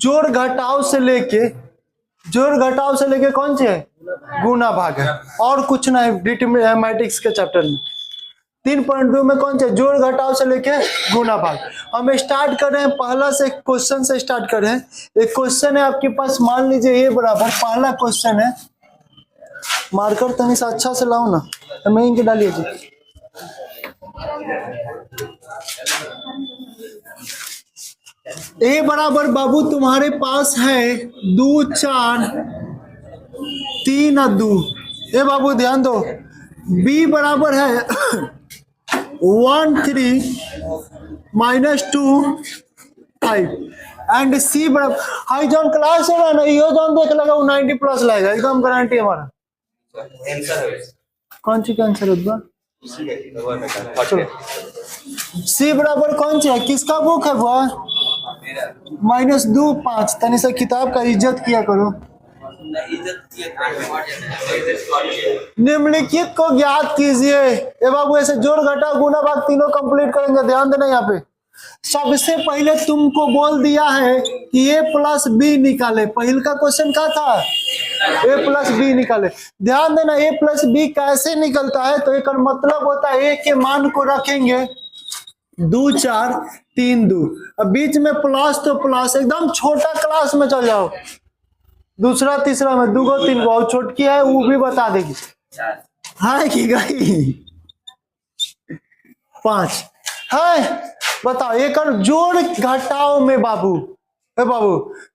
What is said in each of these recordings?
जोड़ घटाव से लेके कौन से है गुना भाग है, और कुछ ना है डिटरमिनेंट्स के चैप्टर में। 3.2 में कौन से जोड़ घटाव से लेके गुना भाग। हम स्टार्ट कर रहे हैं, पहला से क्वेश्चन से स्टार्ट कर रहे हैं। एक क्वेश्चन है आपके पास, मान लीजिए a बराबर, पहला क्वेश्चन है, मार्कर तनी सा अच्छा से लाओ ना, मैं इनके डालिए जी। a बराबर बाबू तुम्हारे पास है 2 4 3 और 2। ए बाबू ध्यान दो, b बराबर है 1 3 -2 5 एंड c बराबर, हाई जॉन क्लास है ना, यो जॉन देख लगा वो 90 प्लस लाएगा, एकदम गारंटी हमारा। कौन सी आंसर होगा? सी बराबर कौन सी है, किसका बुक है वो? -2 5। तनी सा किताब का इज्जत किया करो। निम्नलिखित को ज्ञात कीजिए। ए बाबू ऐसे जोड़ घटा गुना भाग तीनों कंप्लीट करेंगे, ध्यान देना यहाँ पे। सबसे पहले तुमको बोल दिया है कि a प्लस बी निकाले। पहले का क्वेश्चन क्या था? a प्लस बी निकाले। ध्यान देना, a प्लस बी कैसे निकलता है, तो एक मतलब होता है a के मान को रखेंगे 2 4 3 2, अब बीच में प्लस, तो प्लस एकदम छोटा क्लास में चल जाओ, दूसरा तीसरा में 2 गो 3 गो, और छोटकी है वो भी बता देगी। हाँ की गई 5 है। बताओ एक जोड़ घटाव में बाबू,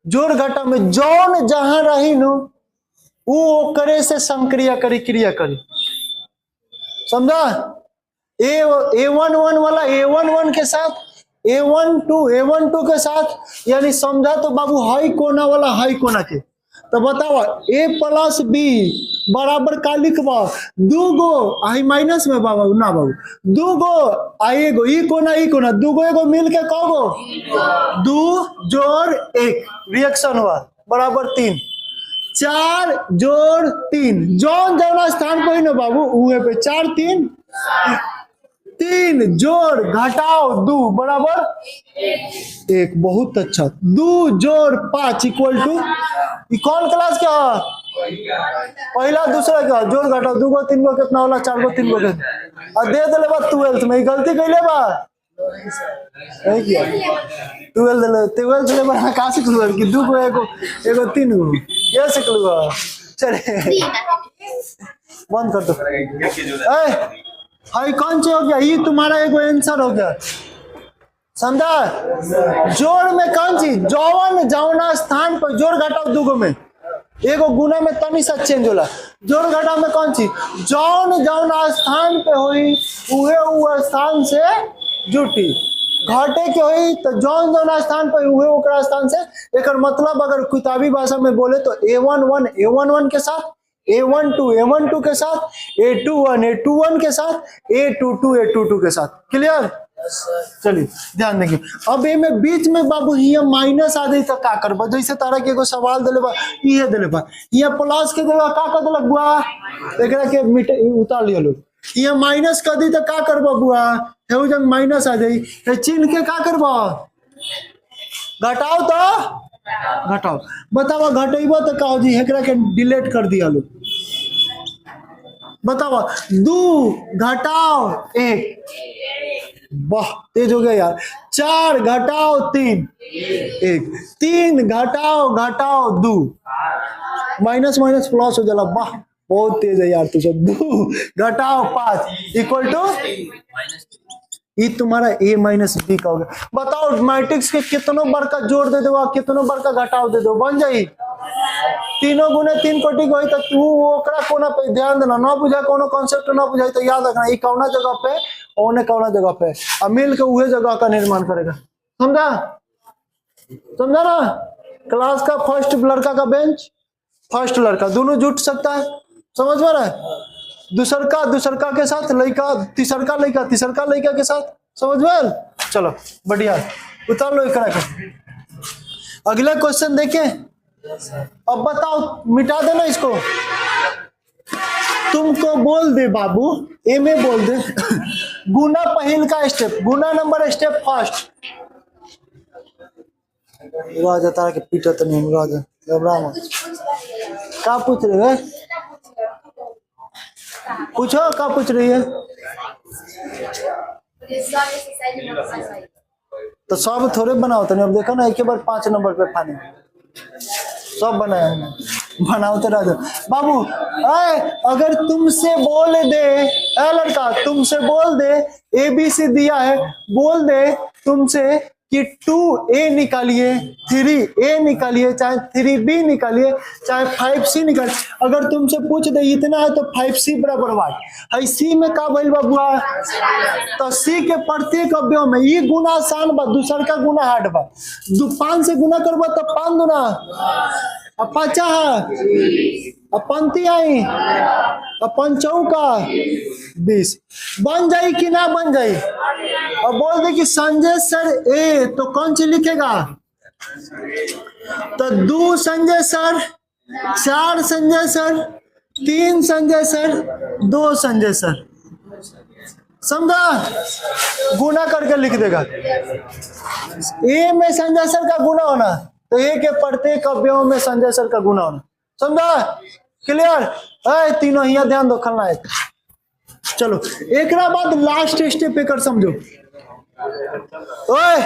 जोड़ घटाव में जौन जहां रही नु वो करे से संक्रिया करी, क्रिया करी, समझा? A11 वाला A11 के साथ, A12 के साथ, यानी समझा तो बाबू हाई कोना वाला हाई कोना के। तो बताओ a प्लस बी बराबर का लिखबा 2 गो आई माइनस में बाबू ना बाबू 2 गो आई एगो ई कोना 2 गो एगो मिल के कहो 2 जोड़ 1 रिएक्शन हुआ बराबर 3 4 जोड़ 3 जौन जौन स्थान पर ही ना बाबू उहे पे 4 3 3 जोड़ घटाओ 2 बराबर 1। बहुत अच्छा। 2 जोड़ 5 इक्वल टू, कौन क्लास क्या पहला दूसरा क्या जोड़ घटाओ 2 गो 3 गो कितना होला 4 गो 3 गो और दे दे बा 12th में गलती कैले बा नहीं किया 12th ले बा का से क्लियर कि 2 गो एगो 3 गो ये से क्लियर चले बंद कर दो। ए हाई कौन से हो गया, ये तुम्हारा एगो आंसर हो गया, समझा? जोड़ में कौन सी जौन जौना स्थान पर जोड़ घटाओ 2 गो में एगो गुना में तनी सा चेंज होला, जोड़ घटाओ में कौन सी जौन जौना स्थान पे हुई उहे स्थान से जुटी, घटे के हुई तो जौन जौना स्थान पर उहे ओकरा स्थान से। एक मतलब अगर किताबी भाषा में बोले तो A11 के साथ, A12 के साथ, A21 के साथ, A22 के साथ। क्लियर? चलिए ध्यान देखिए। अब ए में बीच में बाबू ये माइनस आ जाए तो का करबा, जैसे तारा के एगो सवाल देले बा ये देले बा ये प्लस के देगा का कर देलक बुआ एकरा के मिट उतार लियो लोग, ये माइनस कर दी तो का करबा बुआ हेउ जब माइनस आ जाई तो चिन्ह के का करबा घटाओ, तो घटाओ। बताओ घटेबो तो का हो जी एकरा के डिलीट कर दिया लोग। बताओ 2 घटाओ 1 वाह तेज हो गया यार, 4 घटाओ 3 1 3 घटाओ 2 माइनस माइनस प्लस हो जाला, वाह बहुत तेज है यार तू सब। 2 घटाओ 5 इक्वल टू ये तुम्हारा a माइनस बी का हो गया। बताओ मैट्रिक्स के कितनों बार का जोड़ दे दो कितनों बार का घटाओ दे दो बन जाई 3 गुने 3 कोटि को तो तू ओकरा कोना पे ध्यान देना, ना बुझा कोनो कांसेप्ट ना बुझाई तो याद रखना ये कौना जगह पे और कौना जगह पे अब मिल के उहे जगह का निर्माण करेगा, समझा ना? क्लास का फर्स्ट लड़का का बेंच, फर्स्ट लड़का दोनों जुट सकता है, समझ में रहा है? दूसरका के साथ लड़का तीसरका लड़का के साथ, समझ में? चलो बढ़िया उतार लो एकरा के। अगला क्वेश्चन देखें। अब बताओ मिटा देना इसको, तुमको बोल दे बाबू ए में बोल दे गुना पहल का स्टेप, गुना नंबर स्टेप फर्स्ट राजा तारा के पीटा तो नहीं राजा घबरा मत। क्या पूछ रहे हैं? पूछो क्या पूछ रही है? तो सब थोड़े बनाओ तो नहीं, अब देखो ना एक बार 5 नंबर पे पानी सब बनाया है। बनाओ तो राजा बाबू। अगर तुमसे बोल दे लड़का, तुमसे बोल दे ABC दिया है, बोल दे तुमसे कि 2A निकालिए, 3A निकालिए, चाहे 3B निकालिए, चाहे 5C निकालिए। अगर तुमसे पूछ दे इतना है तो 5C बराबर वाट है। C में का भइल बाबुआ? तो C के प्रत्येक अवयव में ये गुना आसान बा, दूसर का गुना हार्ड बा। 5 से गुना करबा तो 5 दूना पाचा पंक्ति आई अपन चौका 20 बन जाई कि ना बन जाई? अब बोल दे कि संजय सर ए, तो कौन सी लिखेगा? तो 2 Sanjay sir, 4 Sanjay sir, 3 Sanjay sir, 2 Sanjay sir. समझा? गुना करके लिख देगा। ए में संजय सर का गुना होना तो ए के प्रत्येक अवयव में संजय सर का गुना होना। समझा? क्लियर? तीनों ही ध्यान दो खलनायक। चलो एक बाद लास्ट स्टेप पे कर समझो। ओए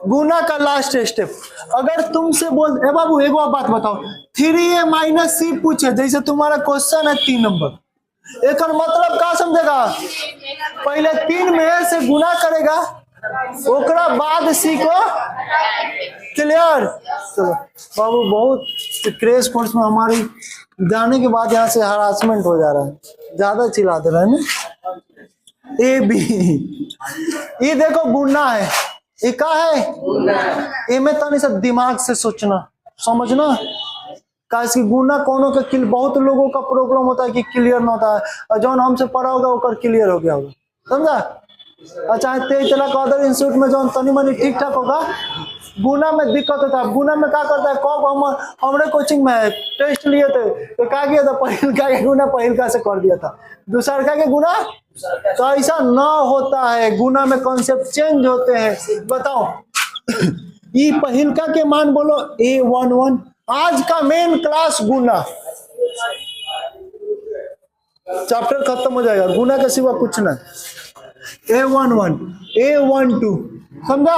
गुना का लास्ट स्टेप अगर तुमसे बोल ए बाबू एक बात बताओ, 3A माइनस C पूछे जैसे तुम्हारा क्वेश्चन है 3 नंबर, एक मतलब क्या समझेगा? पहले 3 में से गुना करेगा ओकरा बाद C को। क्लियर? चलो बाबू बहुत क्रेश कोर्स में हमारी जाने के बाद यहाँ से हरासमेंट हो जा रहा है, ज्यादा चिल्ला दे रहा है ना। AB ये देखो गुना है, ये क्या है? ए में तनी सा दिमाग से सोचना समझना। कैसे गुना कोनो का बहुत लोगों का प्रॉब्लम होता है कि क्लियर ना होता है, और जौन हमसे पढ़ा होगा वो क्लियर हो गया होगा। समझा? अच्छा 23 लाख अदर इंस्टीट्यूट में जो तनी मनी ठीक ठाक होगा, गुना में दिक्कत होता है। गुना में क्या करता है? कब हम हमारे कोचिंग में टेस्ट लिए थे तो क्या किया था? पहिल का के गुना पहिल का से कर दिया था, दूसर का के गुना। तो ऐसा ना होता है, गुना में कॉन्सेप्ट चेंज होते हैं। बताओ ये पहिल का के मान बोलो A11। आज का मेन क्लास गुना, चैप्टर खत्म हो जाएगा, गुना के सिवा कुछ ना। A11 A12 समझा?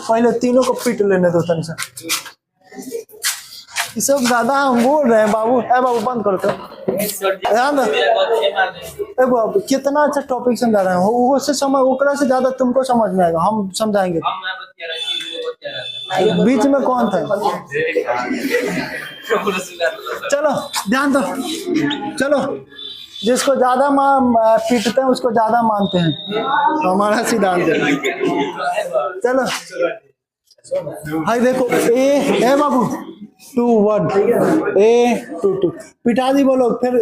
पहले तीनों को पीट लेने दो तनी सा, ये सब ज्यादा हम बोल रहे हैं बाबू। है बाबू बंद करो तो ध्यान दो। ए बाबू कितना अच्छा टॉपिक समझा रहे हैं, उससे समझ ओकरा से ज्यादा तुमको समझ में आएगा, हम समझाएंगे। बीच में कौन था? चलो ध्यान दो। चलो जिसको ज्यादा पीटते हैं उसको ज्यादा मानते हैं, तो हमारा सिद्धांत है। चलो हाय देखो ए बाबू 2 1 A 2 पिटा दी बोलो। फिर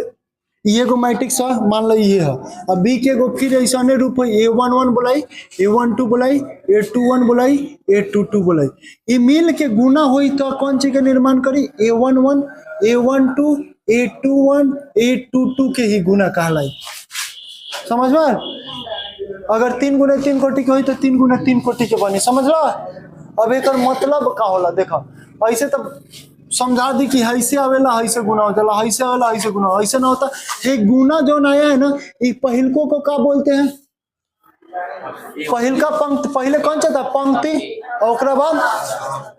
ये को मैट्रिक्स मान लो ये है। अब बी के को फिर ऐसा रूप है, A11 बोलाई, A12 बोलाई, A21 बोलाई, A22 बोलाई। ये मिल के गुना हुई तो कौन चीज का निर्माण करी? A11 A12 A21 A22 के ही गुना कहलाई। समझ में? अगर 3 गुना 3 कोटि के हुई तो 3 गुना 3 कोटि के बनी। समझ लो? अब एक मतलब का होला देखो, ऐसे तो समझा दी कि ऐसे आवेला ऐसे गुना हो जाला, ऐसे आवेला ऐसे गुना, ऐसे ना होता। ये गुना जो नया है ना, ये पहिलको को क्या बोलते हैं? पहिल का पंक्ति। पहले कौन सा था? पंक्ति। और बाद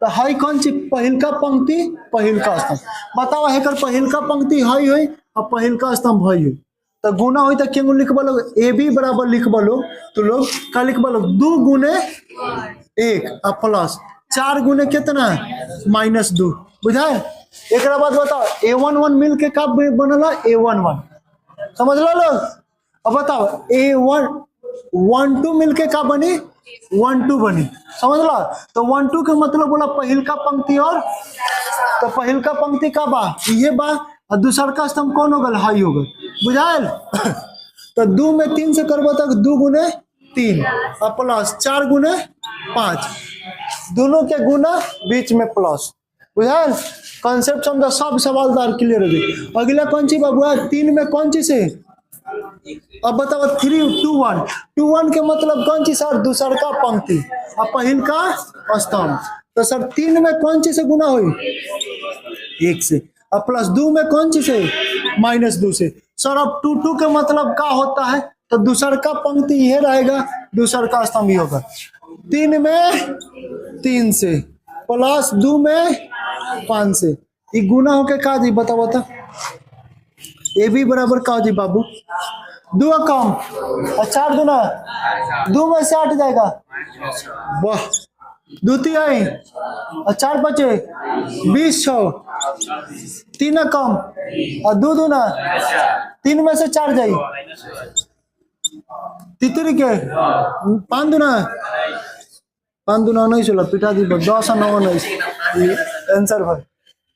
तो हाई कौन सी? पहिल का पंक्ति पहिल का स्तंभ। बताओ हेकर पहिल का पंक्ति हाई हुई और पहिल का स्तंभ हाई हुई तो गुना हुई तो क्यों लिखबा लोग? AB बराबर लिखबा लोग तो लोग क्या लिखबा लोग? 2 गुने 1 और प्लस 4 गुने कितना? -2। बुझाए? एक बात बताओ A11 मिल के कब बनला? A11 समझ लो लोग। अब बताओ A12 मिल के कब बनी? 12 बनी। समझ लो? तो 12 का मतलब बोला पहिल का पंक्ति, और तो पहिल का पंक्ति का बा ये बा, और दूसर का स्तंभ कौन होगा? हाई होगा। बुझाएल? तो 2 में 3 से करबो तक 2 गुने 3 और प्लस 4 गुने 5, दोनों के गुना बीच में प्लस। बुझाएल? कॉन्सेप्ट समझा? सब सवालदार क्लियर हो गई। अगला कौन सी बाबू? 3 में कौन सी से? अब बताओ 3 2 1 2 1 के मतलब कौन सी सर? दूसर का पंक्ति और पहिल का स्तंभ। तो सर 3 में कौन चीज से गुना हुई? 1 से। अब प्लस 2 में कौन चीज है? -2 से। सर अब 2 के मतलब क्या होता है? तो दूसर का पंक्ति यह रहेगा, दूसर का स्तंभ ही होगा। 3 में 3 से प्लस 2 में 5 से, ये गुना होके का जी? बताओ बता। ए भी बराबर का जी बाबू? 2 कम और 4 दूना 2 में से 8 जाएगा। वाह, 2 तिहाई और 4 बचे 20 छो। 3 कम और 2 दूना 3 में से 4 जाई। तितरी के 5 दूना 19 होला पिटा दी 10 और 9 19 आंसर भाई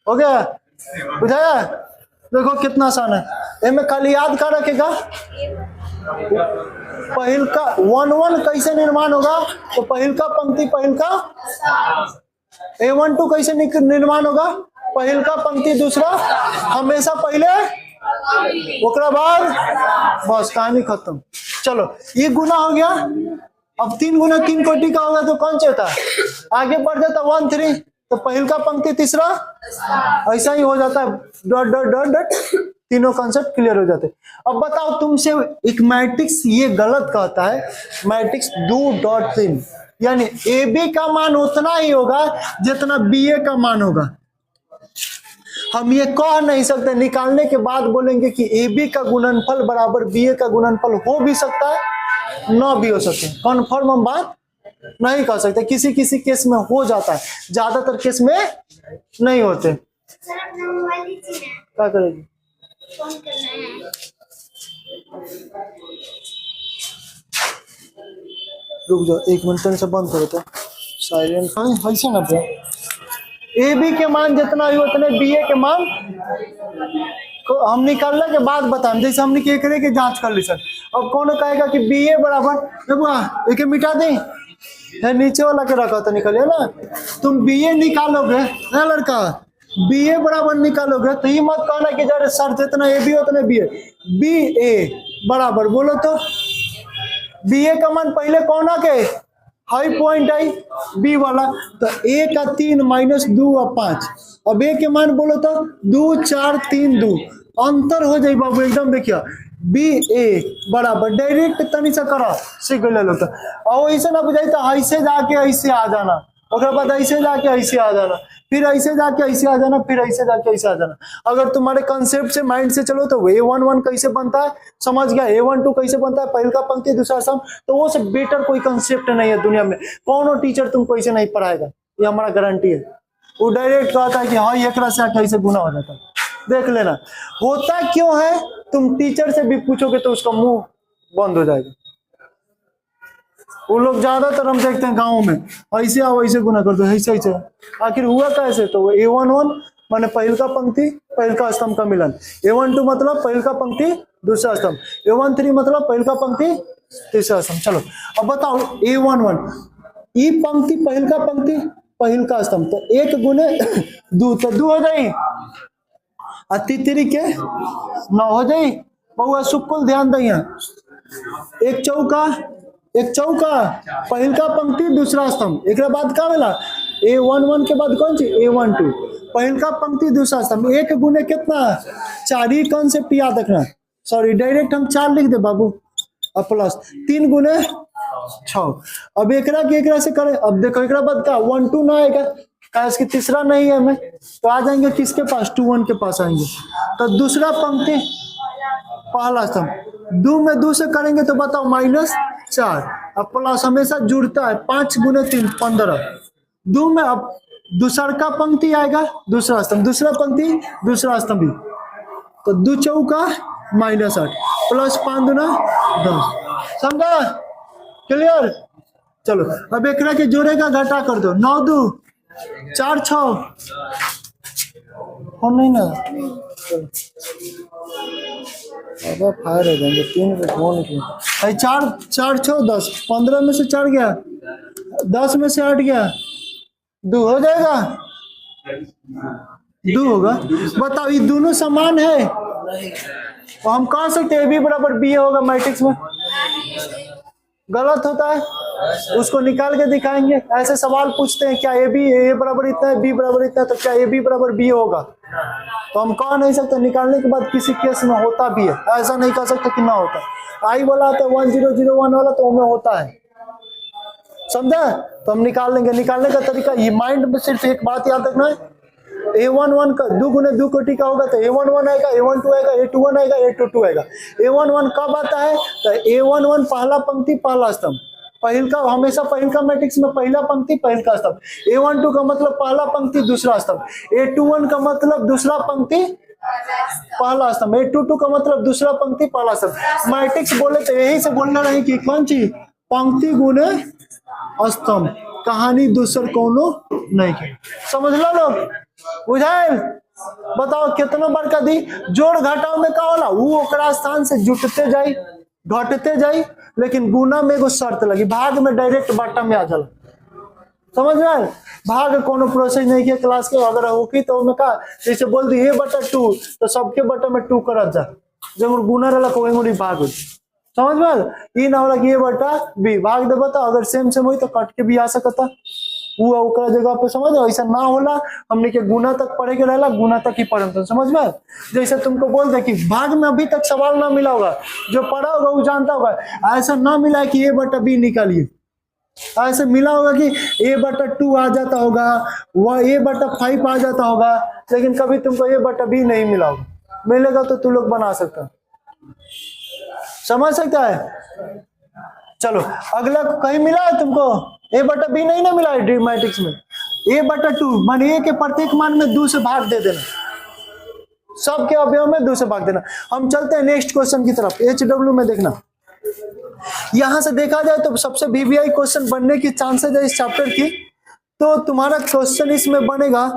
हो गया। बुझाया? देखो कितना आसान है। इनमें खाली याद कर रखेगा पहिल का 1 कैसे निर्माण होगा? तो पहिल का पंक्ति पहिल का A12 कैसे निर्माण होगा? पहिल का पंक्ति दूसरा हमेशा पहले, ओकरा बाद बस कहानी खत्म। चलो ये गुना हो गया। अब 3 गुना 3 कोटि का होगा तो कौन चाहता? आगे बढ़ जाता 1 3, तो पहिल का पंक्ति तीसरा, ऐसा ही हो जाता है। डॉट डॉट डॉट डॉट, तीनों कॉन्सेप्ट क्लियर हो जाते। अब बताओ तुमसे एक मैट्रिक्स ये गलत कहता है, मैट्रिक्स 2.3 यानी ए बी का मान उतना ही होगा जितना बी ए का मान होगा। हम ये कह नहीं सकते, निकालने के बाद बोलेंगे कि ए बी का गुणनफल बराबर बी ए का गुणनफल हो भी सकता है, ना भी हो सकते। कन्फर्म हम बात नहीं कह सकते, किसी किसी केस में हो जाता है, ज्यादातर केस में नहीं होते। क्या करेगी? फोन करना है। रुक जाओ 1 मिनट से बंद करो तो साइलेंट ऐसे ना पे। ए बी के मान जितना ही उतने बी ए के मान को हम निकालने के बाद बताएं। जैसे हमने क्या करे कि जांच कर ली सर। अब कौन कहेगा कि बी ए बराबर एक मिटा दें, नीचे वाला के रखा तो निकलिए ना। तुम बी ए निकालोगे ना लड़का, बी ए बराबर निकालोगे तो ये मत कहना कि जरा सर जितना ए बी उतने बी ए। बी ए बराबर बोलो तो बी ए का मान पहले कौन आ के हाई पॉइंट आई बी वाला, तो ए का 3 - 2 और 5। अब ए के मान बोलो तो 2 4 3 2 अंतर हो जाए बाबू एकदम। देखिए बी ए बराबर डायरेक्ट तनी से करा सीख गए लोग। और ऐसे ना बुझाई तो ऐसे जाके ऐसे आ जाना, उसके बाद ऐसे जाके ऐसे आ जाना, फिर ऐसे जाके ऐसे आ जाना, फिर ऐसे जाके ऐसे आ जाना। अगर तुम्हारे कंसेप्ट से माइंड से चलो तो A11 कैसे बनता है समझ गया, A12 कैसे बनता है, पहल का पंक्ति दूसरा सम, तो वो से बेटर कोई कंसेप्ट नहीं है दुनिया में। कौन टीचर तुमको ऐसे नहीं पढ़ाएगा, ये हमारा गारंटी है। वो डायरेक्ट कहता है कि हाँ एक से आके ऐसे गुना हो जाता है। देख लेना होता क्यों है, तुम टीचर से भी पूछोगे तो उसका मुंह बंद हो जाएगा। वो लोग ज्यादातर हम देखते हैं गाँव में ऐसे आओ ऐसे गुना कर दो ऐसे ऐसे, आखिर हुआ कैसे? तो A11 माने पहल का पंक्ति पहल का स्तंभ का मिलन, A12 मतलब पहल का पंक्ति दूसरा स्तंभ, A13 मतलब पहल का पंक्ति तीसरा स्तंभ। चलो अब बताओ A11 ई पंक्ति पहल का पंक्ति पहल का स्तंभ, तो 1 गुने 2 तो 2 हो जाए, अतिथिरी के 9 हो जाए। बहुआ सुकुल ध्यान दिए, एक चौका पहल का पंक्ति दूसरा स्तंभ, एक बाद का मिला A11 के बाद कौन सी A12 पहल का पंक्ति दूसरा स्तंभ। 1 गुने कितना 4 ही कॉन्सेप्ट याद रखना, सॉरी डायरेक्ट हम 4 लिख दे बाबू, अब प्लस 3 गुने 6। अब एकरा से करें। अब देखो एक बाद का 1 2 ना आएगा, इसकी तीसरा नहीं है हमें, तो आ जाएंगे किसके पास 2 1 के पास आएंगे। तो दूसरा पंक्ति पहला स्तंभ 2 में 2 से करेंगे तो बताओ -4, अब प्लस हमेशा जुड़ता है 5 गुने 3 15। 2 में अब दूसरा का पंक्ति आएगा दूसरा स्तंभ, दूसरा पंक्ति दूसरा स्तंभ भी, तो 2 चौका -8 प्लस 5 दूना 10। समझा? क्लियर? चलो अब एकरा के जोड़े का घटा कर दो, 9 2 4 6 हो नहीं ना, अब फायर हो जाएंगे 3 पे फोन की 4 4 6 10 15 में से 4 गया, 10 में से 8 गया, 2 हो जाएगा, 2 होगा। बताओ ये दोनों समान है, तो हम कह सकते हैं ए बी बराबर बी होगा मैट्रिक्स में? गलत होता है। उसको निकाल के दिखाएंगे। ऐसे सवाल पूछते हैं क्या ए बराबर इतना है, बी बराबर इतना है, तो क्या ए बी बराबर बी होगा? तो हम कह नहीं सकते। निकालने के बाद किसी केस में होता भी है, ऐसा नहीं कह सकते कि ना होता। आई वाला तो 1001 वाला तो हमें होता है, समझा? तो हम निकाल लेंगे। निकालने का तरीका ये, माइंड में सिर्फ एक बात याद रखना है, A11 का 2 गुने 2 कोटि का होगा तो A11 आएगा, A12 आएगा, A21 आएगा, A22 आएगा। A11 कब आता है? तो A11 पहला पंक्ति पहला स्तंभ, पहिल का हमेशा पहिल का मैट्रिक्स में पहला पंक्ति पहिल का स्तंभ। A12 का मतलब पहला पंक्ति दूसरा स्तंभ। A21 का मतलब दूसरा पंक्ति पहला स्तंभ। A22 का मतलब दूसरा पंक्ति पहला स्तंभ। मैट्रिक्स बोले तो यही से बोलना नहीं कि कौन चीज पंक्ति गुने स्तंभ, कहानी दूसर कोनो नहीं के। समझ लो लोग, बुझाइल? बताओ कितना बार का दी जोड़ घटाव में का होला? वो ओकरा स्थान से जुटते जाई, घटते जाई, लेकिन गुना में एगो शर्त लगी, भाग में डायरेक्ट बाटा में आ जाला। समझ में आयल? भाग कोनो प्रोसेस नहीं किया क्लास के, अगर होगी तो मैं का जैसे बोल दी A/2 तो सबके बटा में 2 करत जा, जब गुना रहला कोई मुड़ी भाग हो। समझ में आयल? ई ना होला कि A/B भाग देबा तो अगर सेम सेम होई तो कट के भी आ सकता, वो ओकरा जगह पे। समझ? ऐसा ना होला, हमने के गुना तक पढ़े के रहला, गुना तक ही पढ़म। तो समझ में? जैसे तुमको बोल दे कि भाग में अभी तक सवाल ना मिला होगा, जो पढ़ा होगा वो जानता होगा। ऐसा ना मिला है कि A/B निकालिए, ऐसे मिला होगा कि A/2 आ जाता होगा, वह A/5 आ जाता होगा, लेकिन कभी तुमको A/B नहीं मिला होगा। मिलेगा तो तुम लोग बना सकते, समझ सकता है? चलो अगला कहीं मिला है तुमको? A/B नहीं ना मिला है मैट्रिक्स में। A/2 माने A के प्रत्येक मान में 2 से भाग दे देना, सबके अवयव में 2 से भाग देना। हम चलते हैं नेक्स्ट क्वेश्चन की तरफ। HW में देखना, यहां से देखा जाए तो सबसे VBI क्वेश्चन बनने की चांसेस है इस चैप्टर की। तो तुम्हारा क्वेश्चन इसमें बनेगा,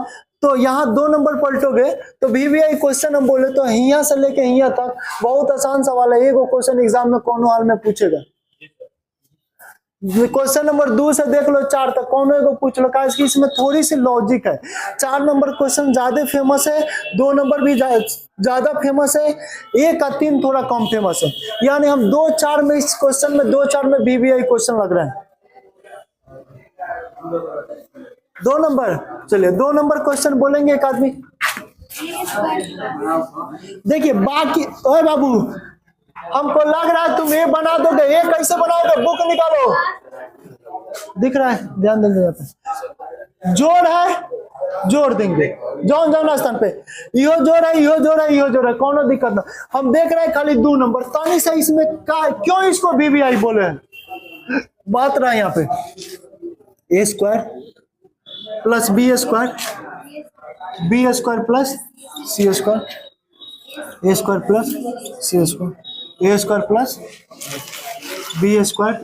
तो यहाँ 2 नंबर पलटोगे तो VBI क्वेश्चन हम बोले तो यहाँ से लेके यहाँ तक बहुत आसान सवाल है। एगो क्वेश्चन एग्जाम में कौन हाल में पूछेगा। क्वेश्चन नंबर 2 से देख लो 4 तक कौन एगो पूछ लो, का इसमें थोड़ी सी लॉजिक है। 4 नंबर क्वेश्चन ज्यादा फेमस है, 2 नंबर भी ज्यादा फेमस है, 1 और 3 थोड़ा कम फेमस है। यानी हम 2-4 में इस क्वेश्चन में 2-4 में VBI क्वेश्चन लग रहे हैं। 2 नंबर, चलिए 2 नंबर क्वेश्चन बोलेंगे एक आदमी। देखिए बाकी, ओए बाबू हमको लग रहा है तुम ये बना दोगे। ये कैसे बनाओगे? बुक निकालो, दिख रहा है, ध्यान देंगे यहाँ पे। जोड़ है, जोड़ देंगे जौन जौन स्थान पे। यो जोड़ है, यो जोड़ है, यो जोड़ है, कौन दिक्कत ना। हम देख रहे हैं खाली 2 नंबर, तानी से इसमें क्यों इसको VBI बोले हैं? बात रहा है यहाँ पे A² plus B² B² plus C² A² plus C² A² plus B²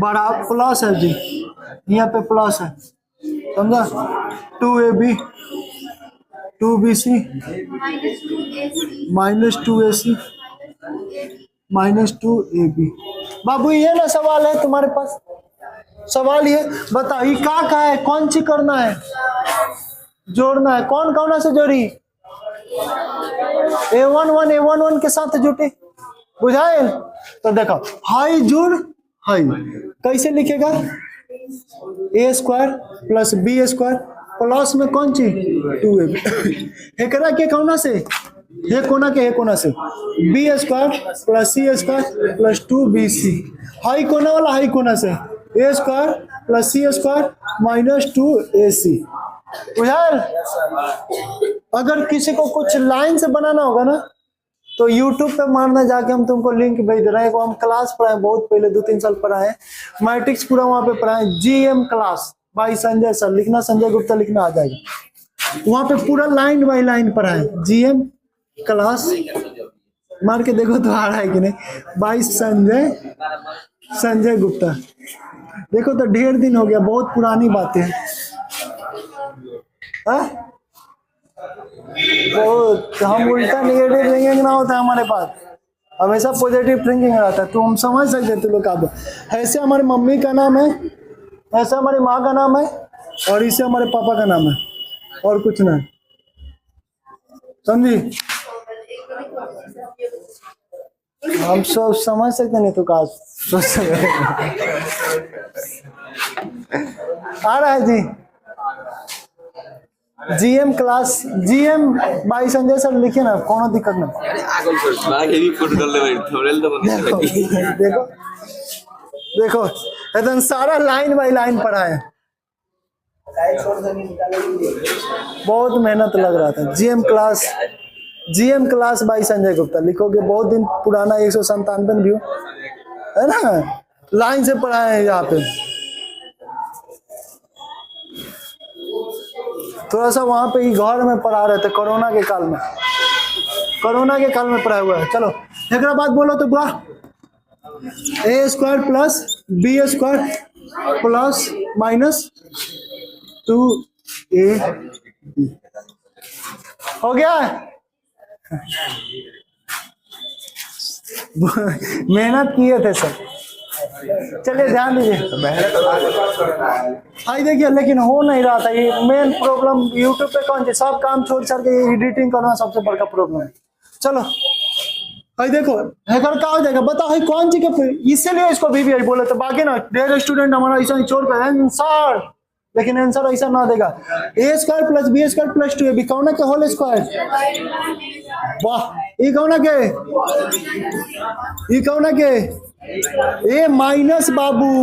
बड़ा प्लस है जी, यहाँ पे प्लस है, समझा? 2AB 2BC -2AC -2AB। बाबू ये ना सवाल है तुम्हारे पास, सवाल ये बताओ ये का है, कौन सी करना है? जोड़ना है। कौन कौन से जोड़ी? A11 के साथ जुटे, बुझाए? तो देखो हाई जुड़ हाई कैसे लिखेगा? A² प्लस B² प्लस में कौन चीज 2AB हेकरा के कौना से, हे कोना के, हे कोना से B² plus C² plus 2BC। High कोना वाला हाई कोना से A² plus C² minus 2AC। बुझाए? अगर किसी को कुछ लाइन से बनाना होगा ना तो YouTube पे मारना, जाके हम तुमको लिंक भेज दे रहे हैं। हम क्लास पढ़ाए बहुत पहले, 2-3 साल पढ़ाए, मैट्रिक्स पूरा वहां पे पढ़ाए। GM class by Sanjay sir, लिखना संजय गुप्ता लिखना आ जाएगा। वहां पे पूरा लाइन बाई लाइन पढ़ाए। GM क्लास मार के देखो तो आ रहा है कि नहीं, बाई संजय गुप्ता। देखो तो ढेर दिन हो गया, बहुत पुरानी बातें हैं। बहुत, हम उल्टा नेगेटिव थिंकिंग ना होता है हमारे पास, हमेशा पॉजिटिव थिंकिंग रहता है। तो हम समझ सकते हैं, तुम लोग का ऐसे हमारी मम्मी का नाम है, ऐसे हमारी माँ का नाम है, और इसे हमारे पापा का नाम है, और कुछ ना, समझी? हम सब समझ सकते नहीं तो का सोच सकते। आ रहा है जी। जीएम क्लास जीएम भाई संजय सर लिखे ना, कोनो दिक्कत ना। देखो देखो एकदम सारा लाइन बाई लाइन पढ़ा है, बहुत मेहनत लग रहा था। GM class by Sanjay Gupta लिखोगे, बहुत दिन पुराना 197 व्यू है ना, लाइन से पढ़ा है यहाँ पे। थोड़ा सा वहां पे ही घर में पढ़ा रहे थे कोरोना के काल में, कोरोना के काल में पढ़ा हुआ है। चलो एक बात बोलो तो बुआ, A square plus B square plus minus 2ab हो गया। मेहनत किए थे सर, चलिए ध्यान दीजिए। आई देखिए लेकिन हो नहीं रहा था, ये मेन प्रॉब्लम यूट्यूब पे कौन सी सब काम छोड़ छाड़ के एडिटिंग करना सबसे बड़ा प्रॉब्लम है। चलो आई देखो हैकर का हो जाएगा, बताओ है कौन सी के, इसीलिए इसको VBI बोले तो, बाकी ना ढेर स्टूडेंट हमारा ऐसा छोड़ कर आंसर, लेकिन आंसर ऐसा ना देगा। A square plus B square plus 2ab कौन के होल स्क्वायर, वाह ये कौन के, ये कौन के ए माइनस बाबू,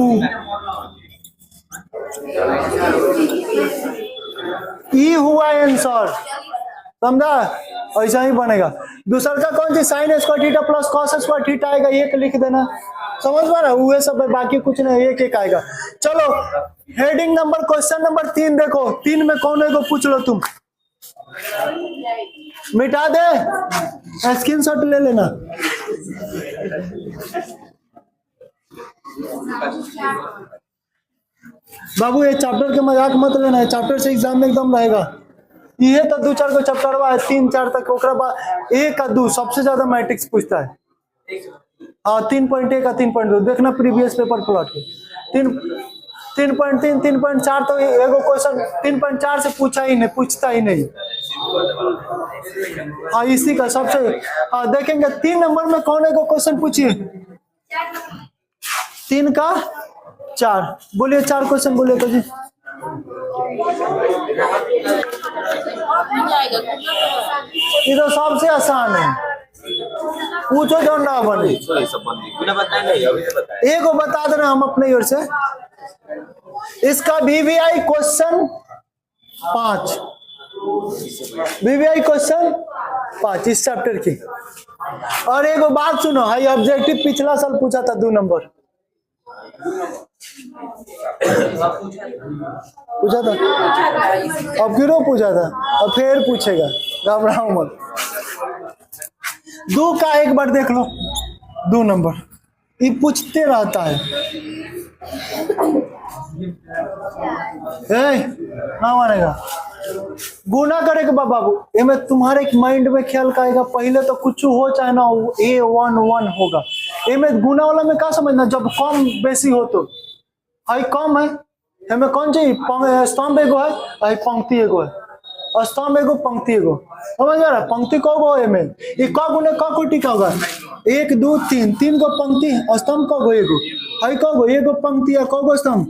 ई हुआ आंसर, समझा, ऐसा ही बनेगा। दूसरा का कौन सी sine square theta plus cos square theta आएगा, एक लिख देना, समझ पा रहा है, वो सब है, बाकी कुछ नहीं, एक एक आएगा। चलो हेडिंग नंबर क्वेश्चन नंबर 3 देखो, 3 में कौन है को पूछ लो तुम, मिटा दे, स्क्रीनशॉट ले लेना। बाबू ये चैप्टर के मजाक मत लेना है, चैप्टर से एग्जाम में एकदम रहेगा। ये तो 2-4 को चैप्टर है, 3-4 तक, ओकरा बाद 1-2 सबसे ज्यादा मैट्रिक्स पूछता है। हाँ 3.1 का 3.2 देखना प्रीवियस पेपर प्लॉट के, 3.3 3.4 तो एगो क्वेश्चन 3.4 से पूछा ही नहीं, पूछता ही नहीं। हाँ इसी का सबसे, हाँ देखेंगे 3 नंबर में कौन एगो क्वेश्चन पूछिए, 3 का 4 बोलिए, 4 क्वेश्चन बोलिए तो जी। ये तो सबसे आसान है, पूछो जो ना बने, एक बता देना हम अपने ओर से। इसका VBI क्वेश्चन 5, VBI क्वेश्चन 5 इस चैप्टर की। और एक बात सुनो, हाई ऑब्जेक्टिव पिछला साल पूछा था 2 नंबर पूछा था, अब क्यों पूछा था, अब फिर पूछेगा, घबराओ मत। 2 का एक बार देख लो, 2 नंबर ये पूछते रहता है, ना मानेगा। गुना करे के बाबू, ये तुम्हारे माइंड में ख्याल का आएगा, पहले तो कुछ हो चाहे ना हो A11 होगा। ये गुना वाला में क्या समझना, जब कम बेसी हो तो आई कम है, हमें कौन चाहिए, स्तंभ एगो है, आई पंक्ति एगो है, स्तंभ एगो पंक्ति एगो, समझ आ रहा है। पंक्ति कौ गो है में, ये क गुने क को टिका होगा, 1 2 3, 3 गो पंक्ति, स्तंभ कौ गो एगो, आई कौ गो एगो पंक्ति या कौ गो स्तंभ,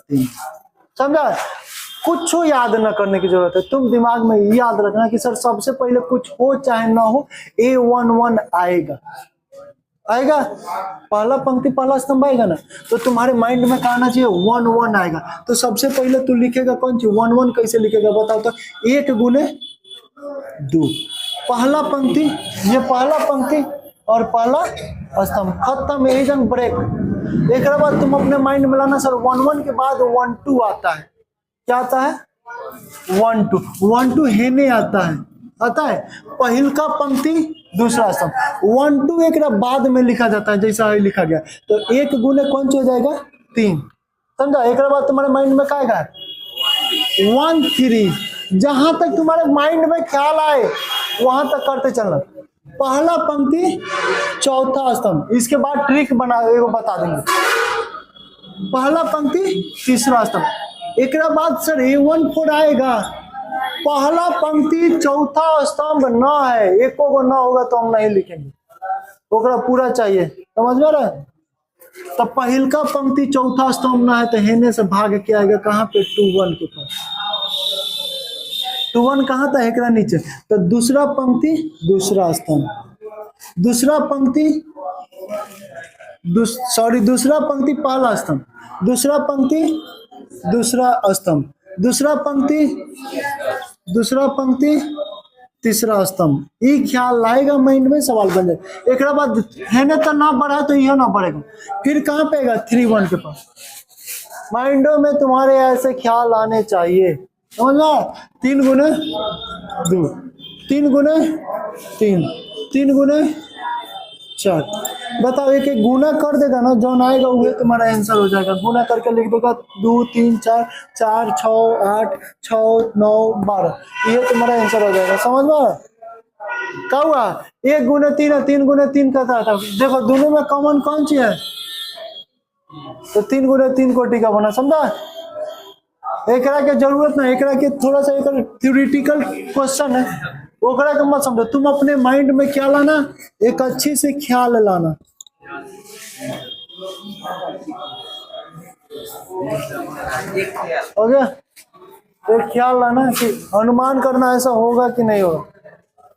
3, समझा। कुछ याद न करने की जरूरत है, तुम दिमाग में याद रखना कि सर सबसे पहले कुछ हो चाहे ना हो A11 आएगा, आएगा पहला पंक्ति पहला स्तंभ आएगा ना, तो तुम्हारे माइंड में कहना चाहिए 1 आएगा। तो सबसे पहले तू लिखेगा कौन सी 1 कैसे लिखेगा बताओ तो, 1 गुने 2, पहला पंक्ति, ये पहला पंक्ति और पहला स्तंभ, खत्म, यही जन ब्रेक। एक बाद तुम अपने माइंड में लाना सर 1 के बाद 1 2 आता है, क्या आता है 1 2 हेने आता है पहिल का पंक्ति दूसरा स्तंभ, 1 2 एक बाद में लिखा जाता है, जैसा लिखा गया। तो 1 गुने कौन सी हो जाएगा 3, समझा। एक बाद तुम्हारे माइंड में क्या आएगा 1 3, जहां तक तुम्हारे माइंड में ख्याल आए वहां तक करते चलना। पहला पंक्ति चौथा स्तंभ, इसके बाद ट्रिक बना बता देंगे, पहला पंक्ति तीसरा स्तंभ, एक बाद सर A14 आएगा, पहला पंक्ति चौथा स्तंभ न है, एको को न होगा तो हम नहीं लिखेंगे, ओकरा पूरा चाहिए, समझ में रहा है। तब पहिल का पंक्ति चौथा स्तंभ ना है तो हेने से भाग के आएगा कहाँ पे 2 1 के पास। 2 1 कहाँ था, एकरा नीचे। तो दूसरा पंक्ति दूसरा स्तंभ, दूसरा पंक्ति दूसरा पंक्ति पहला स्तंभ, दूसरा पंक्ति दूसरा स्तंभ, दूसरा पंक्ति तीसरा स्तंभ। ये ख्याल लाएगा माइंड में, सवाल बन जाए। एक बाद है ना तो ना बढ़ा तो यह ना बढ़ेगा, फिर कहाँ पे आएगा 3 1 के पास। माइंडों में तुम्हारे ऐसे ख्याल आने चाहिए, समझ लो। 3 गुने 2, 3 गुने 3, 3 गुने 4। बताओ एक एक गुना कर देगा ना, जो आएगा वही तुम्हारा आंसर हो जाएगा। गुना करके लिख देगा 2 3 4 4 6 8 6 9 12, ये तुम्हारा आंसर हो जाएगा। समझ में क्या हुआ? 1 गुने 3 है, 3 गुने 3 कहता था। देखो दोनों में कॉमन कौन सी है, तो 3 गुने 3 कोटि का बना, समझा। एकरा के जरूरत ना, एकरा के थोड़ा सा एक थ्योरेटिकल क्वेश्चन है, ओकरा के मत समझो। तुम अपने माइंड में क्या लाना, एक अच्छी से ख्याल लाना। हो गया? एक ख्याल लाना कि अनुमान करना ऐसा होगा कि नहीं होगा।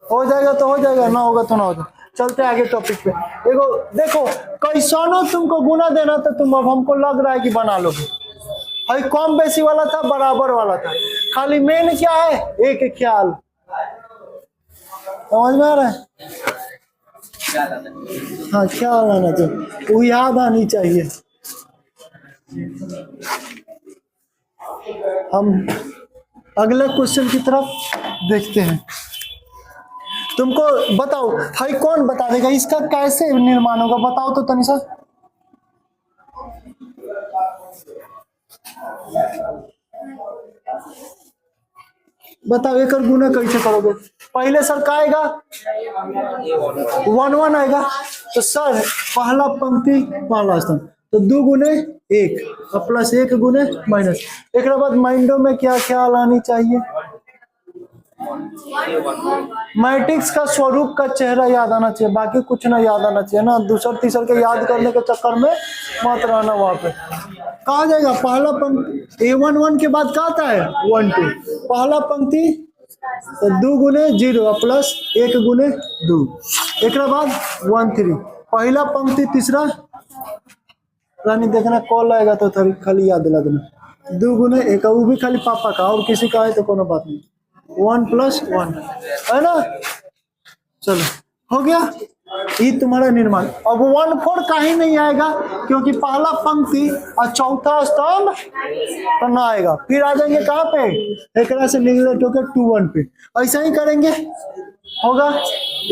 हो जाएगा तो हो जाएगा, ना होगा तो ना होगा। चलते आगे टॉपिक पे। देखो कैसानो तुमको गुना देना तो तुम, अब हमको लग रहा है कि बना लोगे। भाई कम बेसी वाला था, बराबर वाला था, खाली मेन क्या है, एक ख्याल। समझ में आ रहा है? हाँ ख्याल आना चाहिए, वो याद आनी चाहिए। हम अगले क्वेश्चन की तरफ देखते हैं। तुमको बताओ भाई, कौन बता देगा इसका कैसे निर्माण होगा, बताओ तो तनिषा। बताओ एक गुना कैसे करोगे? पहले सर का आएगा 1 1 आएगा, तो सर पहला पंक्ति पहला स्तंभ, तो 2 गुने 1 और प्लस 1 गुने माइनस। एक बाद माइंडो में क्या ख्याल आनी चाहिए, मैट्रिक्स का स्वरूप का चेहरा याद आना चाहिए, बाकी कुछ ना याद आना चाहिए ना। दूसर तीसर के याद करने के चक्कर में मत रहना। वहां पे कहा जाएगा पहला पंक्ति A1 1 के बाद क्या आता है 1 2, पहला पंक्ति तो 2 गुने 0 प्लस 1 गुने 2, एक बाद 1 3, पहला पंक्ति तीसरा रानी देखना कॉल आएगा तो खाली याद दिला देना। 2 गुने 1, वो भी खाली पापा का, और किसी का है तो कोनो बात नहीं। 1 + 1 है ना। चलो हो गया, ये तुम्हारा निर्माण। अब 1 4 का ही नहीं आएगा क्योंकि पहला पंक्ति और चौथा स्तंभ तो ना आएगा। फिर आ जाएंगे कहाँ पे, एक से निगलेक्ट होकर 2 1 पे। ऐसा ही करेंगे, होगा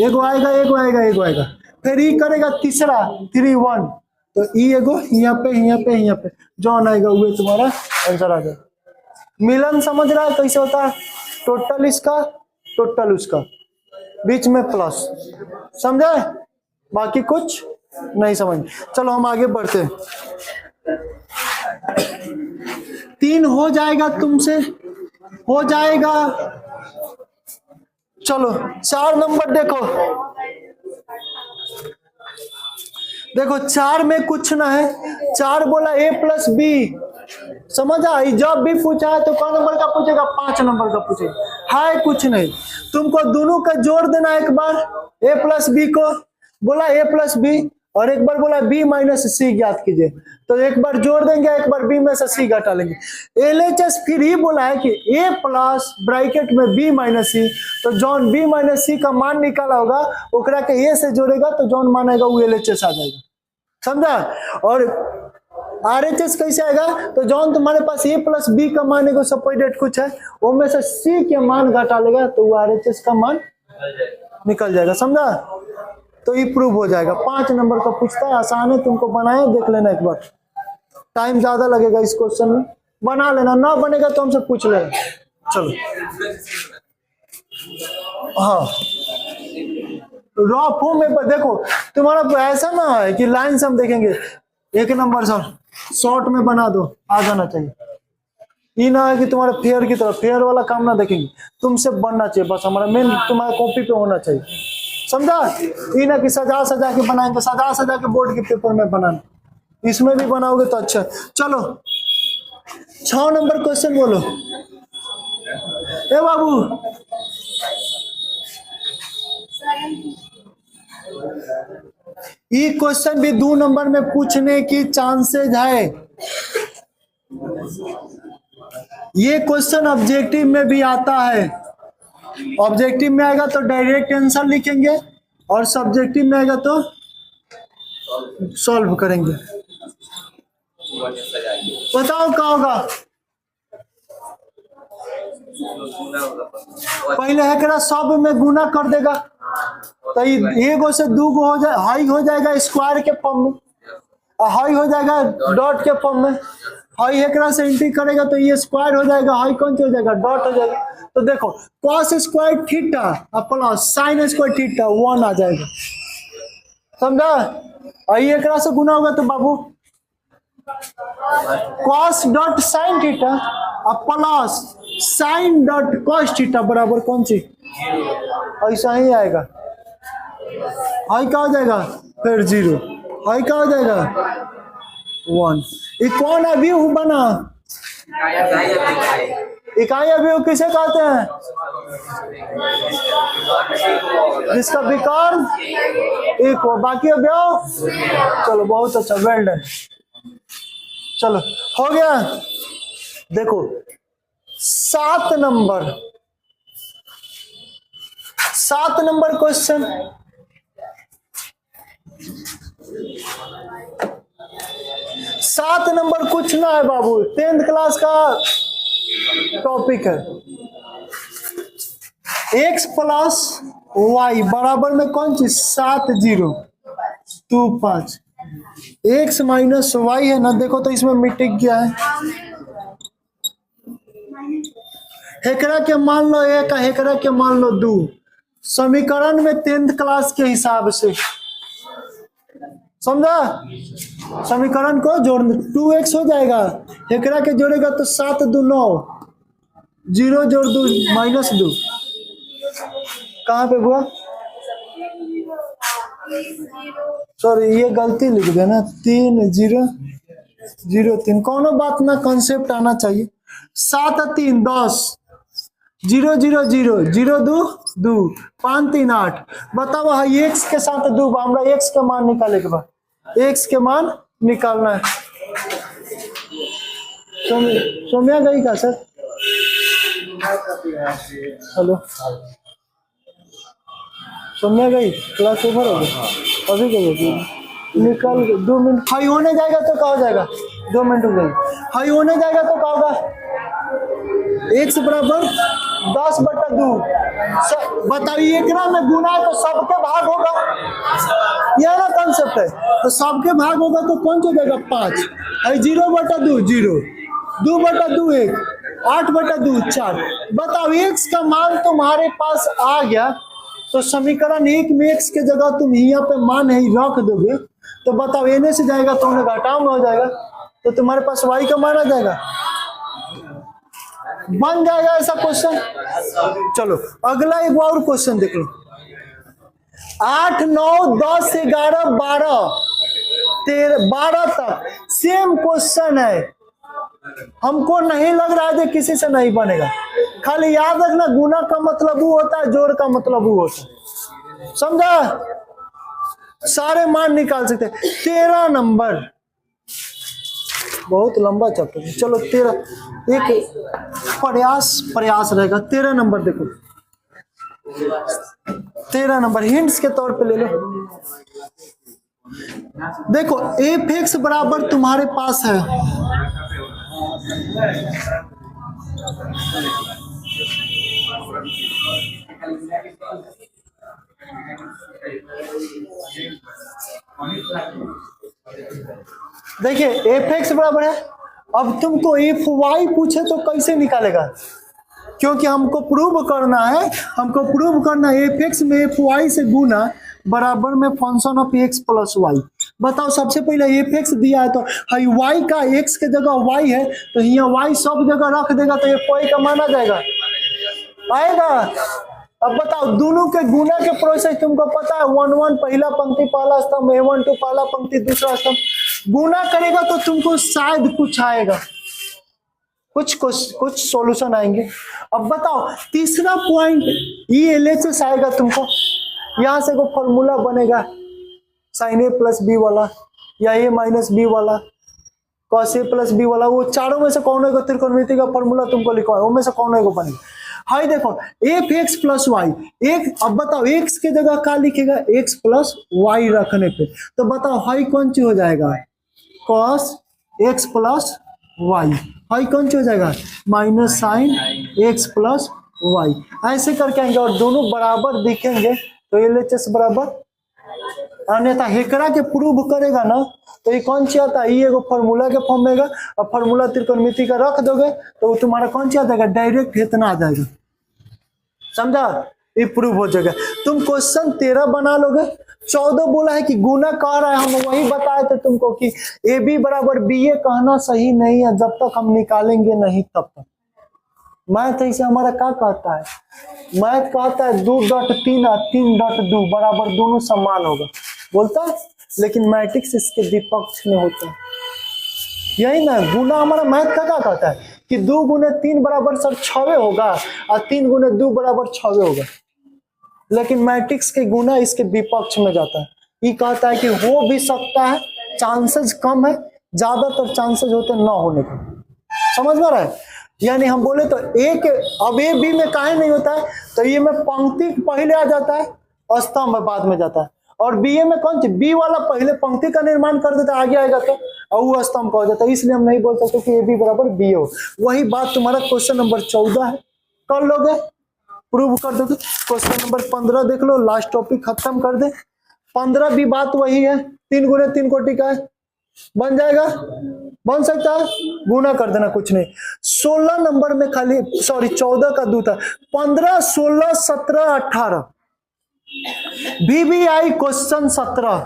एगो आएगा एगो आएगा एगो आएगा। फिर ये करेगा तीसरा 3 1, तो ये एगो यहाँ पे यहाँ पे यहाँ पे जॉन आएगा, वो तुम्हारा आंसर आ जाएगा। मिलन समझ रहा है कैसे होता है, टोटल इसका टोटल उसका, बीच में प्लस, समझे? बाकी कुछ नहीं समझ। चलो हम आगे बढ़ते हैं। 3 हो जाएगा तुमसे, हो जाएगा। चलो 4 नंबर देखो, देखो 4 में कुछ ना है। 4 बोला A + B, समझ आई। जब भी पूछा है तो कौन नंबर का पूछेगा, 5 नंबर का पूछेगा। है कुछ नहीं, तुमको दोनों का जोड़ देना। एक बार A + B को बोला A + B, और एक बार बोला B - C ज्ञात कीजिए, तो एक बार जोड़ देंगे, एक बार B में से C घटा लेंगे। LHS फिर ही बोला है कि A प्लस ब्रैकेट में B - C, तो जौन B - C का मान निकाला होगा ओकरा के A से जोड़ेगा तो जौन मान आएगा वो LHS आ जाएगा, समझा। और RHS कैसे आएगा, तो जौन तुम्हारे पास A + B का मान है सेपरेट कुछ है, वो में से C के मान घटा लेगा तो वो RHS का मान निकल जाएगा, समझा। तो ये प्रूव हो जाएगा। 5 नंबर का पूछता है, आसान है, तुमको बनाया देख लेना एक बार। टाइम ज्यादा लगेगा इस क्वेश्चन में, बना लेना, ना बनेगा तो हमसे पूछ लेना। चलो हाँ, रॉ फॉर्म में देखो, तुम्हारा ऐसा ना है कि लाइन से हम देखेंगे 1 नंबर सर शॉर्ट में बना दो, आ जाना चाहिए। ये ना है कि तुम्हारे फेयर की तरफ, फेयर वाला काम ना देखेंगे, तुमसे बनना चाहिए बस। हमारा मेन तुम्हारे कॉपी पे होना चाहिए। समझा? ये ना कि सजा सजा के बनाएंगे, सजा सजा के बोर्ड के पेपर में बनाना, इसमें भी बनाओगे तो अच्छा। चलो 6 नंबर क्वेश्चन बोलो। ए बाबू ये क्वेश्चन भी 2 नंबर में पूछने की चांसेज है। ये क्वेश्चन ऑब्जेक्टिव में भी आता है। ऑब्जेक्टिव में आएगा तो डायरेक्ट आंसर लिखेंगे और सब्जेक्टिव में आएगा तो सॉल्व करेंगे। बताओ क्या होगा? पहले है करा सब में गुना कर देगा तो एगो से 2 गो हो जाए, हाई हो जाएगा स्क्वायर के फॉर्म में, हाई हो जाएगा डॉट के फॉर्म में। हाई एकरा से एंट्री करेगा तो ये स्क्वायर हो जाएगा, हाई कौन सी हो जाएगा? डॉट हो जाएगा। तो देखो cos square theta plus sign square theta 1 आ जाएगा, समझा? आई एकरा से गुना होगा तो बाबू cos dot sine theta plus sign dot cos theta बराबर कौन सी? ऐसा ही आएगा। हाई क्या हो जाएगा? फिर 0, हाई क्या हो जाएगा? 1। ये कौन अवयव बना? इकाई अवयव किसे कहते हैं? जिसका विकर्ण एक हो, बाकी अवयव। चलो बहुत अच्छा, वेल डन। चलो हो गया। देखो 7 नंबर क्वेश्चन। 7 नंबर कुछ ना है बाबू, 10th क्लास का टॉपिक है। x प्लस वाई बराबर में कौन चीज? 7 0 2 5। x माइनस वाई है ना, देखो तो इसमें मिटिक गया है। हेकरा के मान लो 1, हेकरा के मान लो 2। समीकरण में 10th क्लास के हिसाब से, समझा? समीकरण को जोड़ने 2x हो जाएगा, हेकरा के जोड़ेगा तो 7 2 9, 0 जोड़ 2 माइनस 2। कहाँ पे हुआ? सॉरी ये गलती लिख देना, 3 0 0 3। कोनो बात ना, कंसेप्ट आना चाहिए। 7 3 10, 0 0 0 0 2 2 5 3 8। बताओ हाँ x के साथ 2 हमरा x के मान निकाले के बाद, x के मान निकालना है। सोम्या गई का सर? हेलो सोम्या गई? क्लास ओवर हो गई? अभी गई? निकल 2 मिनट। हाई होने जाएगा तो क्या हो जाएगा? 2 मिनट हो गई। हाई होने जाएगा तो क्या होगा? x बराबर 10/2। बताइए एकरा में गुना है तो सबके भाग होगा, यह ना कंसेप्ट है। तो सबके भाग होगा तो कौन हो जाएगा? 5। 0/2 0, 2/2 1, 8/2 4। बताओ x का मान तुम्हारे पास आ गया तो समीकरण 1 में x के जगह तुम यहाँ पे मान ही रख दोगे तो बताओ एने से जाएगा तो उन्हें घटाव में हो जाएगा तो तुम्हारे पास y का मान आ जाएगा, बन जाएगा ऐसा क्वेश्चन। चलो अगला एक और क्वेश्चन देख लो। 8 9 10 11 12 13 12 तक सेम क्वेश्चन है। हमको नहीं लग रहा है कि किसी से नहीं बनेगा। खाली याद रखना गुना का मतलब वो होता है, जोड़ का मतलब वो होता है, समझा? सारे मान निकाल सकते हैं। 13 नंबर बहुत लंबा चैप्टर है। चलो 13 एक प्रयास रहेगा। 13 नंबर देखो, 13 नंबर हिंट्स के तौर पे ले लो। देखो f(x) बराबर तुम्हारे पास है देखिए f(x) बराबर है। अब तुमको fy पूछे तो कैसे निकालेगा? क्योंकि हमको प्रूव करना है, f(x) में fy से गुना बराबर में function of x plus y. बताओ सबसे पहले f(x) दिया है तो y का x के जगह y है तो यहाँ y सब जगह रख देगा तो fy का मान आ जाएगा, आएगा। अब बताओ दोनों के गुना के प्रोसेस तुमको पता है, 1 1 पहला पंक्ति पहला स्तंभ, A1 2 पहला पंक्ति दूसरा स्तंभ। गुना करेगा तो तुमको शायद कुछ आएगा, कुछ सॉल्यूशन आएंगे। अब बताओ तीसरा पॉइंट ये LHS आएगा तुमको, यहां से कोई फॉर्मूला बनेगा sin A प्लस बी वाला या A माइनस बी वाला, cos A प्लस बी वाला, वो चारों में से कौन एक त्रिकोणमिति का फॉर्मूला तुमको लिखवा है, उनमें से कौन एक बनेगा। हाई देखो एफ एक्स प्लस वाई, एक अब बताओ एक्स की जगह क्या लिखेगा, एक्स प्लस वाई रखने पे, तो बताओ हाई कौन सी हो जाएगा, cos एक्स प्लस वाई, हाई कौन सी हो जाएगा, minus sine x plus y. ऐसे करके आएंगे और दोनों बराबर दिखेंगे तो LHS बराबर, अन्यथा हेकरा के प्रूव करेगा ना तो ये कौन सी आता है, ये एगो फॉर्मूला के फॉर्म में, और फॉर्मूला त्रिकोणमिति का रख दोगे तो तुम्हारा कौन सी आ जाएगा, डायरेक्ट इतना आ जाएगा, समझा, ये प्रूव हो जाएगा। तुम क्वेश्चन 13 बना लोगे, 14 बोला है कि गुना कह रहा है, हम वही बताए थे तुमको कि AB बराबर BA कहना सही नहीं है जब तक हम निकालेंगे नहीं तब तक। मैथ ऐसे हमारा क्या कहता है, मैथ कहता है 2.3 और 3.2 बराबर दोनों समान होगा बोलता है, लेकिन मैट्रिक्स इसके विपक्ष में होता है, यही ना गुना हमारा मैथ का क्या कहता है कि 2 गुने 3 बराबर सर 6 होगा और 3 गुने 2 बराबर 6 होगा, लेकिन मैट्रिक्स के गुना इसके विपक्ष में जाता है। ये कहता है कि हो भी सकता है, चांसेस कम है, ज्यादातर चांसेस होते हैं ना होने का, समझ में रहा है। यानी हम बोले तो एक अब ए बी में काहे नहीं होता है, तो ये में पंक्ति पहले आ जाता है, स्तंभ बाद में जाता है, और BA में कौन सी बी वाला पहले पंक्ति का निर्माण कर देता है, आगे आएगा तो और वो स्तंभ का हो जाता है, इसलिए हम नहीं बोल सकते कि AB बराबर BA हो। वही बात तुम्हारा क्वेश्चन नंबर 14 है, कर लोगे, प्रूव कर दोगे। क्वेश्चन नंबर 15 देख लो, लास्ट टॉपिक खत्म कर दे। 15 भी बात वही है, 3 गुने 3 कोटि का है, बन जाएगा, बन सकता है, गुना कर देना कुछ नहीं। 16 नंबर में खाली, सॉरी 14 का दूता, 15 16 17 18 VBI क्वेश्चन 17,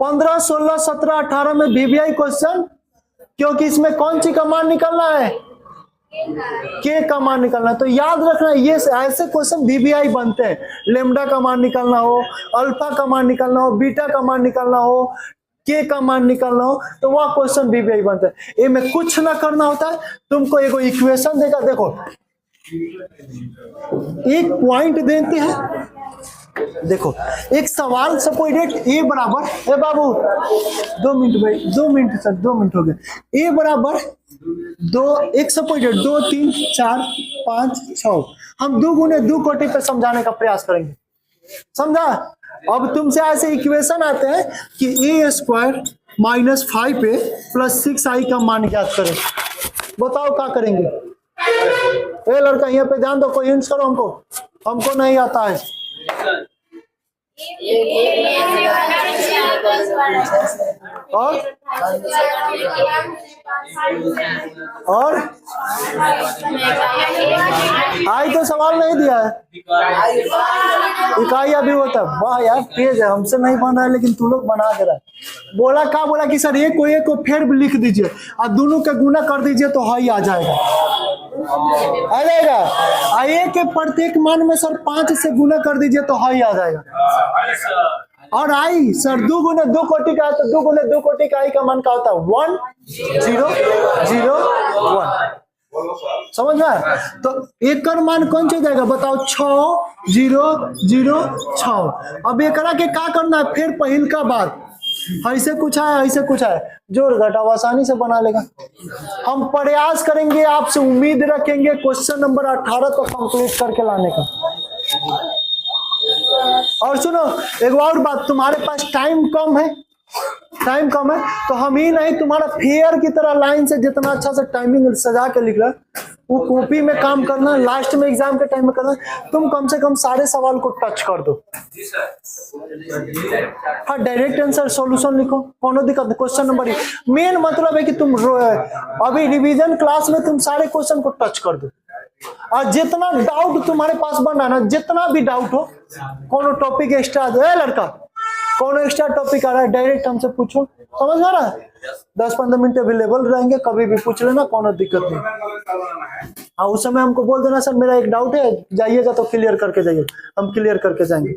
15 16 17 18 में VBI क्वेश्चन, क्योंकि इसमें कौन सी का मान निकलना है, के का मान निकलना है। तो याद रखना ये ऐसे क्वेश्चन VBI बनते हैं, लेमडा का मान निकलना हो, अल्फा का मान निकलना हो, बीटा का मान निकलना हो, के का मान निकलना हो, तो वह क्वेश्चन VBI बनता है। ये में कुछ ना करना होता है, तुमको एगो इक्वेशन देगा, देखो एक पॉइंट देते हैं, देखो एक सवाल सपोजिट ए बराबर, ए बाबू 2 मिनट भाई, 2 मिनट सर, 2 मिनट हो गए। ए बराबर 2, एक सपोजिट 2 3 4 5 6, हम 2 गुने 2 कोटि पे समझाने का प्रयास करेंगे, समझा। अब तुमसे ऐसे इक्वेशन आते हैं कि A² minus 5A plus 6I का मान ज्ञात करें, बताओ क्या करेंगे। ए लड़का यहाँ पे ध्यान दो, कोई हिंट्स करो हमको, हमको नहीं आता है। और आई तो सवाल नहीं दिया है, इकाई अभी होता है, वाह यार तेज है, हमसे नहीं बना है लेकिन तू लोग बना दे रहा है। बोला क्या बोला कि सर एक को फिर लिख दीजिए और दोनों का गुना कर दीजिए तो हाई आ जाएगा, आ जाएगा। आए के प्रत्येक मान में सर 5 से गुना कर दीजिए तो हाई आ जाएगा। और आई सर 2 गुने 2 कोटि का है, तो 2 गुने 2 कोटि का आई का मान क्या होता है, 1 0 0 1, समझ में। तो एक मान कौन सा जाएगा बताओ, 6 0 0 6। अब एक के क्या करना है, फिर पहल का बात, ऐसे कुछ है ऐसे कुछ है, जोड़ घटाव आसानी से बना लेगा। हम प्रयास करेंगे, आपसे उम्मीद रखेंगे क्वेश्चन नंबर 18 को कंप्लीट करके लाने का। और सुनो एक और बात, तुम्हारे पास टाइम कम है, टाइम कम है, तो हम ही नहीं तुम्हारा फेयर की तरह लाइन से जितना अच्छा से टाइमिंग सजा के लिख रहा वो कॉपी में काम करना, लास्ट में एग्जाम के टाइम में करना। तुम कम से कम सारे सवाल को टच कर दो, हाँ डायरेक्ट आंसर सॉल्यूशन लिखो, कोनो दिक्कत नहीं। क्वेश्चन नंबर मेन मतलब है कि तुम अभी रिवीजन क्लास में तुम सारे क्वेश्चन को टच कर दो, और जितना डाउट तुम्हारे पास बन रहा है ना, जितना भी डाउट हो, कोनो टॉपिक एक्स्ट्रा दो। लड़का कौन एक्स्ट्रा टॉपिक आ रहा है डायरेक्ट हमसे पूछो, समझ आ रहा है। 10-15 मिनट अवेलेबल रहेंगे, कभी भी पूछ लेना, कोनो दिक्कत नहीं। हाँ उस समय हमको बोल देना सर मेरा एक डाउट है, जाइएगा तो क्लियर करके जाइए, हम क्लियर करके जाएंगे।